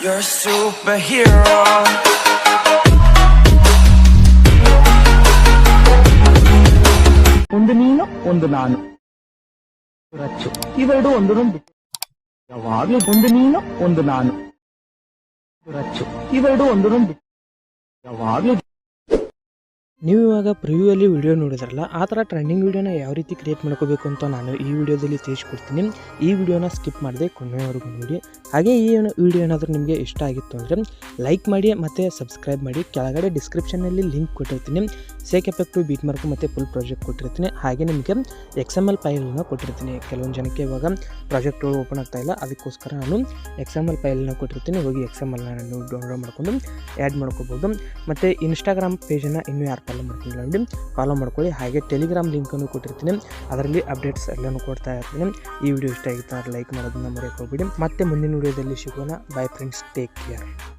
You're a superhero. ಒಂದು ನೀನು ಒಂದು ನಾನು ರಚ್ಚು ಇವೆರಡು ಒಂದರೊಂದು ಯಾವಾಗ್ಲೂ ಒಂದು ನೀನು ಒಂದು ನಾನು ರಚ್ಚು ಇವೆರಡು ಒಂದರೊಂದು ಯಾವಾಗ್ಲೂ. ನೀವು ಇವಾಗ ಪ್ರಿವ್ಯೂ ಅಲ್ಲಿ ವಿಡಿಯೋ ನೋಡಿದ್ರಲ್ಲ, ಆ ಥರ ಟ್ರೆಂಡಿಂಗ್ ವಿಡಿಯೋನ ಯಾವ ರೀತಿ ಕ್ರಿಯೇಟ್ ಮಾಡ್ಕೋಬೇಕು ಅಂತ ನಾನು ಈ ವಿಡಿಯೋದಲ್ಲಿ ತಿಳಿಸ್ಕೊಡ್ತೀನಿ. ಈ ವಿಡಿಯೋನ ಸ್ಕಿಪ್ ಮಾಡದೆ ಕೊನೆಯವರೆಗೂ ನೋಡಿ. ಹಾಗೆ ಈ ವಿಡಿಯೋ ಏನಾದರೂ ನಿಮಗೆ ಇಷ್ಟ ಆಗಿತ್ತು ಅಂದರೆ ಲೈಕ್ ಮಾಡಿ ಮತ್ತು ಸಬ್ಸ್ಕ್ರೈಬ್ ಮಾಡಿ. ಕೆಳಗಡೆ ಡಿಸ್ಕ್ರಿಪ್ಷನಲ್ಲಿ ಲಿಂಕ್ ಕೊಟ್ಟಿರ್ತೀನಿ, ಸೇಕ್ ಎಫೆಕ್ಟು, ಬೀಟ್ ಮಾರ್ಕು ಮತ್ತು ಫುಲ್ ಪ್ರಾಜೆಕ್ಟ್ ಕೊಟ್ಟಿರ್ತೀನಿ. ಹಾಗೆ ನಿಮಗೆ XML ಫೈಲನ್ನು ಕೊಟ್ಟಿರ್ತೀನಿ. ಕೆಲವೊಂದು ಜನಕ್ಕೆ ಇವಾಗ ಪ್ರಾಜೆಕ್ಟ್ಗಳು ಓಪನ್ ಆಗ್ತಾ ಇಲ್ಲ, ಅದಕ್ಕೋಸ್ಕರ ನಾನು XML ಫೈಲನ್ನು ಕೊಟ್ಟಿರ್ತೀನಿ. ಹೋಗಿ XMLನ ನೀವು ಡೌನ್ಲೋಡ್ ಮಾಡ್ಕೊಂಡು ಆ್ಯಡ್ ಮಾಡ್ಕೋಬೋದು. ಮತ್ತು ಇನ್ಸ್ಟಾಗ್ರಾಮ್ ಪೇಜನ್ನು ಇನ್ನೂ ಯಾರು ಫಾಲೋ ಮಾಡ್ಕೊಂಡಿಲ್ಲ ನೋಡಿ, ಫಾಲೋ ಮಾಡ್ಕೊಳ್ಳಿ. ಹಾಗೆ ಟೆಲಿಗ್ರಾಮ್ ಲಿಂಕನ್ನು ಕೊಟ್ಟಿರ್ತೀನಿ, ಅದರಲ್ಲಿ ಅಪ್ಡೇಟ್ಸ್ ಎಲ್ಲನೂ ಕೊಡ್ತಾ ಇರ್ತೀನಿ. ಈ ವಿಡಿಯೋ ಇಷ್ಟ ಆಗಿತ್ತು ಅಂದರೆ ಲೈಕ್ ಮಾಡೋದನ್ನ ಮರೆಯೋಕೆ ಹೋಗ್ಬಿಡಿ. ಮತ್ತೆ ಮುಂದಿನ ವಿಡಿಯೋದಲ್ಲಿ ಸಿಗೋಣ. By friends, take care.